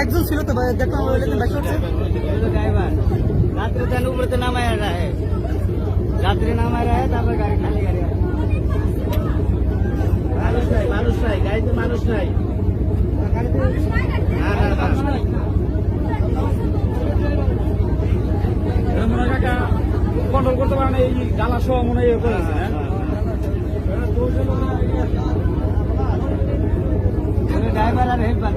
একজন ছিল তো দেখলাম বাইক করছে ড্রাইভার রাত্রে তেন উপরে নামায় রাখে রাত্রে নামায় রাখে তারপর গাড়ি খালি গাড়ি মানুষ নাই গাড়িতে মানুষ নাই কন্ট্রোল করতে পারে না এই জ্বালা সহ মনে হয় করেছে ড্রাইভার আর হেল্পার